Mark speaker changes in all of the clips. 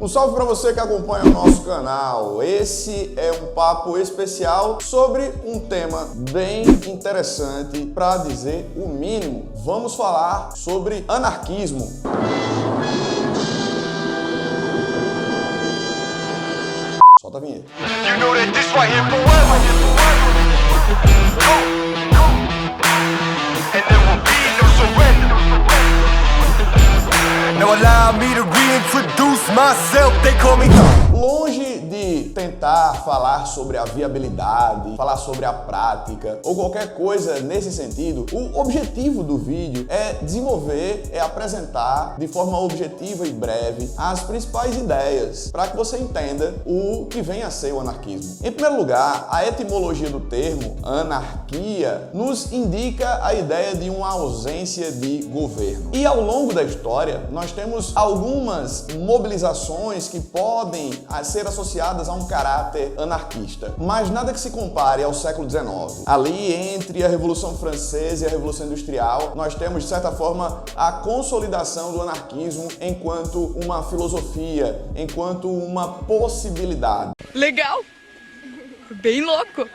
Speaker 1: Um salve para você que acompanha o nosso canal. Esse é um papo especial sobre um tema bem interessante, para dizer o mínimo. Vamos falar sobre anarquismo. Solta a vinheta.
Speaker 2: Now allow me to reintroduce myself, they call me.
Speaker 1: Longe de tentar falar sobre a viabilidade, falar sobre a prática ou qualquer coisa nesse sentido, o objetivo do vídeo é desenvolver, é apresentar de forma objetiva e breve as principais ideias para que você entenda o que vem a ser o anarquismo. Em primeiro lugar, a etimologia do termo anarquia nos indica a ideia de uma ausência de governo. E ao longo da história, nós temos algumas mobilizações que podem ser associadas a um caráter anarquista, mas nada que se compare ao século XIX. Ali, entre a Revolução Francesa e a Revolução Industrial, nós temos, de certa forma, a consolidação do anarquismo enquanto uma filosofia, enquanto uma possibilidade.
Speaker 3: Legal! Bem louco!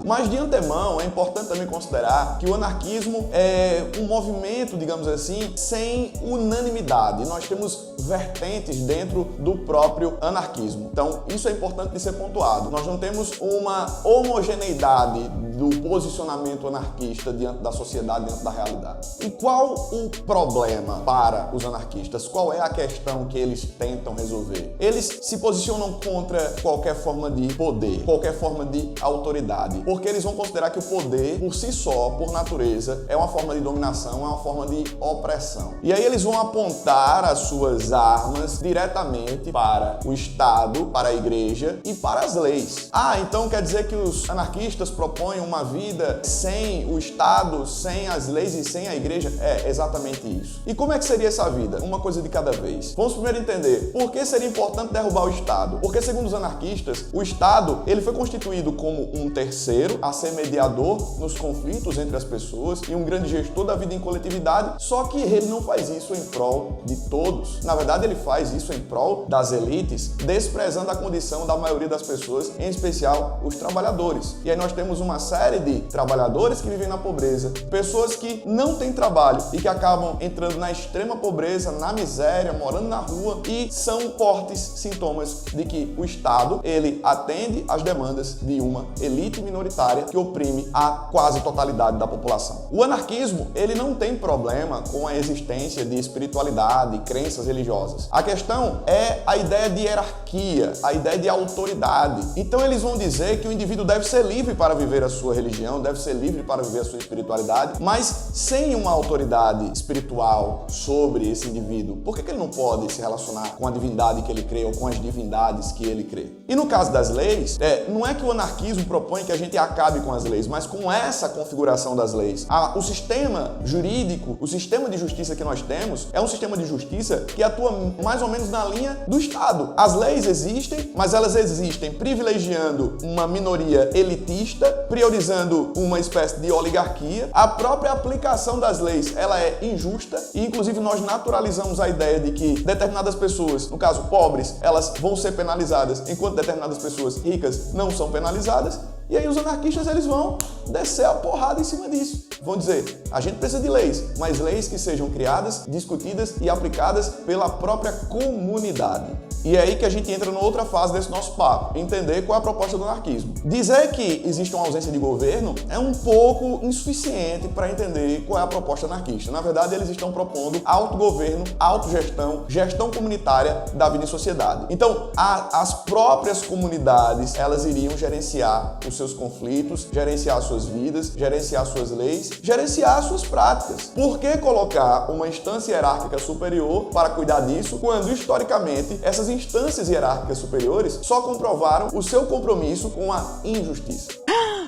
Speaker 1: Mas de antemão é importante também considerar que o anarquismo é um movimento, digamos assim, sem unanimidade. Nós temos vertentes dentro do próprio anarquismo. Então, isso é importante de ser pontuado. Nós não temos uma homogeneidade do posicionamento anarquista diante da sociedade, diante da realidade. E qual o problema para os anarquistas? Qual é a questão que eles tentam resolver? Eles se posicionam contra qualquer forma de poder, qualquer forma de autoridade, porque eles vão considerar que o poder, por si só, por natureza, é uma forma de dominação, é uma forma de opressão. E aí eles vão apontar as suas armas diretamente para o Estado, para a Igreja e para as leis. Ah, então quer dizer que os anarquistas propõem uma vida sem o Estado, sem as leis e sem a Igreja? É exatamente isso. E como é que seria essa vida? Uma coisa de cada vez. Vamos primeiro entender por que seria importante derrubar o Estado. Porque, segundo os anarquistas, o Estado ele foi constituído como um terceiro a ser mediador nos conflitos entre as pessoas e um grande gestor da vida em coletividade, só que ele não faz isso em prol de todos. Na verdade, ele faz isso em prol das elites, desprezando a condição da maioria das pessoas, em especial os trabalhadores. E aí nós temos uma série de trabalhadores que vivem na pobreza, pessoas que não têm trabalho e que acabam entrando na extrema pobreza, na miséria, morando na rua, e são fortes sintomas de que o Estado, ele atende às demandas de uma elite minoritária que oprime a quase totalidade da população. O anarquismo, ele não tem problema com a existência de espiritualidade, crenças religiosas. A questão é a ideia de hierarquia, a ideia de autoridade. Então eles vão dizer que o indivíduo deve ser livre para viver a sua religião, deve ser livre para viver a sua espiritualidade, mas sem uma autoridade espiritual sobre esse indivíduo. Por que ele não pode se relacionar com a divindade que ele crê ou com as divindades que ele crê? E no caso das leis, não é que o anarquismo propõe que a gente acabe com as leis, mas com essa configuração das leis. O sistema jurídico, o sistema de justiça que nós temos é um sistema de justiça que atua mais ou menos na linha do Estado. As leis existem, mas elas existem privilegiando uma minoria elitista, priorizando uma espécie de oligarquia. A própria aplicação das leis, ela é injusta e, inclusive, nós naturalizamos a ideia de que determinadas pessoas, no caso pobres, elas vão ser penalizadas, enquanto determinadas pessoas ricas não são penalizadas. E aí os anarquistas eles vão descer a porrada em cima disso. Vão dizer, a gente precisa de leis, mas leis que sejam criadas, discutidas e aplicadas pela própria comunidade. E é aí que a gente entra numa outra fase desse nosso papo, entender qual é a proposta do anarquismo. Dizer que existe uma ausência de governo é um pouco insuficiente para entender qual é a proposta anarquista. Na verdade, eles estão propondo autogoverno, autogestão, gestão comunitária da vida em sociedade. Então, as próprias comunidades, elas iriam gerenciar os seus conflitos, gerenciar suas vidas, gerenciar suas leis, gerenciar suas práticas. Por que colocar uma instância hierárquica superior para cuidar disso, quando, historicamente, essas instâncias hierárquicas superiores só comprovaram o seu compromisso com a injustiça?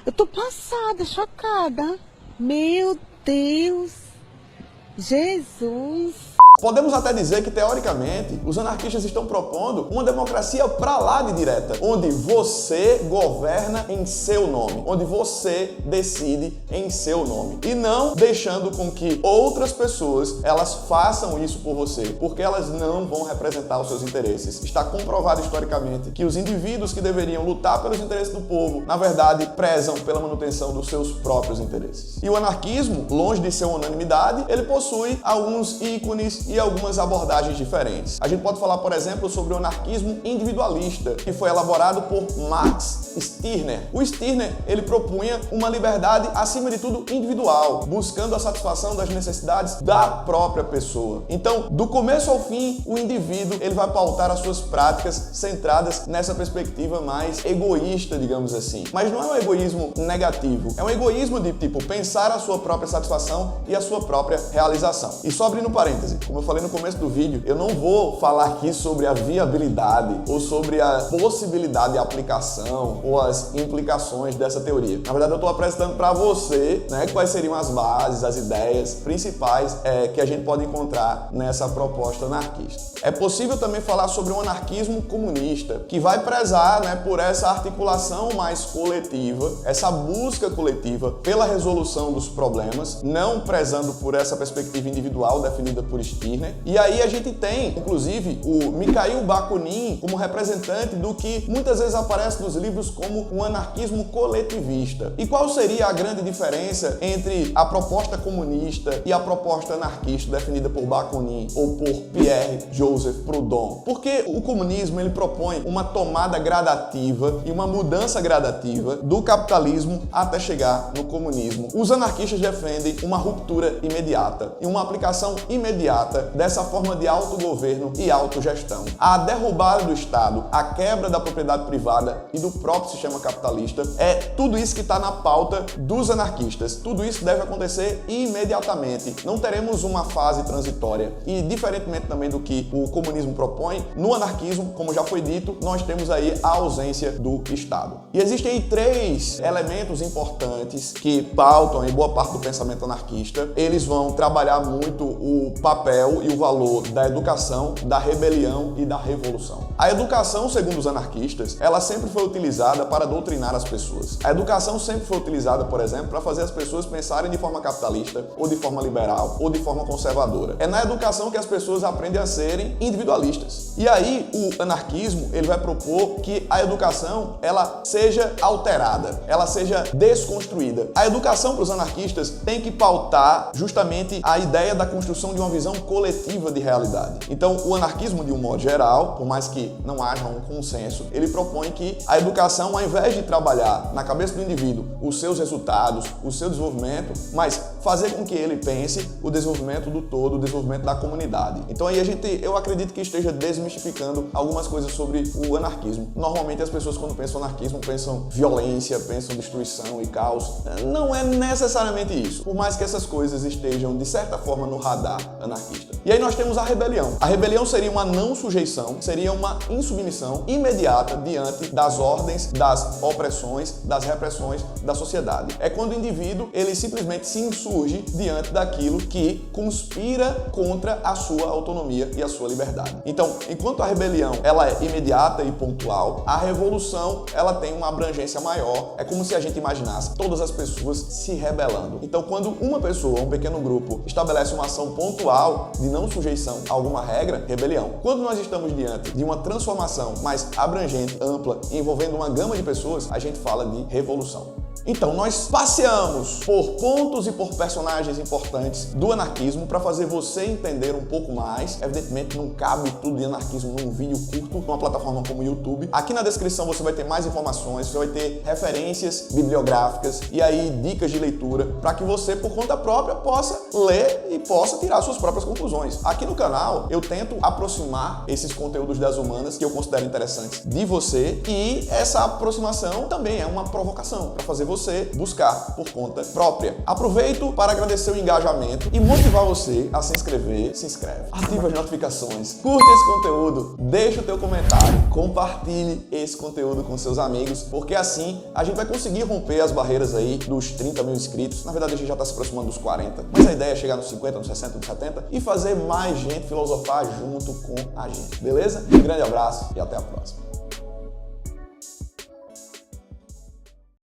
Speaker 4: Eu tô passada, chocada. Meu Deus. Jesus.
Speaker 1: Podemos até dizer que, teoricamente, os anarquistas estão propondo uma democracia pra lá de direta, onde você governa em seu nome, onde você decide em seu nome, e não deixando com que outras pessoas elas façam isso por você, porque elas não vão representar os seus interesses. Está comprovado historicamente que os indivíduos que deveriam lutar pelos interesses do povo, na verdade, prezam pela manutenção dos seus próprios interesses. E o anarquismo, longe de ser uma unanimidade, ele possui alguns ícones e algumas abordagens diferentes. A gente pode falar, por exemplo, sobre o anarquismo individualista, que foi elaborado por Max Stirner. O Stirner, ele propunha uma liberdade, acima de tudo, individual, buscando a satisfação das necessidades da própria pessoa. Então, do começo ao fim, o indivíduo, ele vai pautar as suas práticas centradas nessa perspectiva mais egoísta, digamos assim. Mas não é um egoísmo negativo, é um egoísmo de, tipo, pensar a sua própria satisfação e a sua própria realização. E só abrindo parêntese, como eu falei no começo do vídeo, eu não vou falar aqui sobre a viabilidade ou sobre a possibilidade de aplicação ou as implicações dessa teoria. Na verdade, eu estou apresentando para você, né, quais seriam as bases, as ideias principais que a gente pode encontrar nessa proposta anarquista. É possível também falar sobre um anarquismo comunista, que vai prezar, né, por essa articulação mais coletiva, essa busca coletiva pela resolução dos problemas, não prezando por essa perspectiva individual definida por Stirner. E aí a gente tem, inclusive, o Mikhail Bakunin como representante do que muitas vezes aparece nos livros como um anarquismo coletivista. E qual seria a grande diferença entre a proposta comunista e a proposta anarquista definida por Bakunin ou por Pierre-Joseph Proudhon? Porque o comunismo, ele propõe uma tomada gradativa e uma mudança gradativa do capitalismo até chegar no comunismo. Os anarquistas defendem uma ruptura imediata e uma aplicação imediata dessa forma de autogoverno e autogestão. A derrubada do Estado, a quebra da propriedade privada e do próprio sistema capitalista é tudo isso que está na pauta dos anarquistas. Tudo isso deve acontecer imediatamente. Não teremos uma fase transitória. E, diferentemente também do que o comunismo propõe, no anarquismo, como já foi dito, nós temos aí a ausência do Estado. E existem aí 3 elementos importantes que pautam em boa parte do pensamento anarquista. Eles vão trabalhar muito o papel e o valor da educação, da rebelião e da revolução. A educação, segundo os anarquistas, ela sempre foi utilizada para doutrinar as pessoas. A educação sempre foi utilizada, por exemplo, para fazer as pessoas pensarem de forma capitalista, ou de forma liberal, ou de forma conservadora. É na educação que as pessoas aprendem a serem individualistas. E aí, o anarquismo, ele vai propor que a educação, ela seja alterada, ela seja desconstruída. A educação para os anarquistas tem que pautar justamente a ideia da construção de uma visão coletiva de realidade. Então, o anarquismo, de um modo geral, por mais que não haja um consenso, ele propõe que a educação, ao invés de trabalhar na cabeça do indivíduo os seus resultados, o seu desenvolvimento, mas fazer com que ele pense o desenvolvimento do todo, o desenvolvimento da comunidade. Então aí eu acredito que esteja desmistificando algumas coisas sobre o anarquismo. Normalmente as pessoas, quando pensam anarquismo, pensam violência, pensam destruição e caos. Não é necessariamente isso, por mais que essas coisas estejam, de certa forma, no radar anarquista. E aí nós temos a rebelião. A rebelião seria uma não sujeição, seria uma insubmissão imediata diante das ordens, das opressões, das repressões da sociedade. É quando o indivíduo, ele simplesmente se insurge diante daquilo que conspira contra a sua autonomia e a sua liberdade. Então, enquanto a rebelião, ela é imediata e pontual, a revolução, ela tem uma abrangência maior. É como se a gente imaginasse todas as pessoas se rebelando. Então, quando uma pessoa, um pequeno grupo, estabelece uma ação pontual de não sujeição a alguma regra, rebelião. Quando nós estamos diante de uma transformação mais abrangente, ampla, envolvendo uma gama de pessoas, a gente fala de revolução. Então, nós passeamos por pontos e por personagens importantes do anarquismo para fazer você entender um pouco mais. Evidentemente, não cabe tudo de anarquismo num vídeo curto, numa plataforma como o YouTube. Aqui na descrição você vai ter mais informações, você vai ter referências bibliográficas e aí dicas de leitura para que você, por conta própria, possa ler e possa tirar suas próprias conclusões. Aqui no canal, eu tento aproximar esses conteúdos das humanas que eu considero interessantes de você, e essa aproximação também é uma provocação para fazer fazer você buscar por conta própria. Aproveito para agradecer o engajamento e motivar você a se inscrever. Se inscreve, ativa as notificações, curte esse conteúdo, deixa o teu comentário, compartilhe esse conteúdo com seus amigos, porque assim a gente vai conseguir romper as barreiras aí dos 30 mil inscritos. Na verdade, a gente já está se aproximando dos 40, mas a ideia é chegar nos 50, nos 60, nos 70 e fazer mais gente filosofar junto com a gente, beleza? Um grande abraço e até a próxima.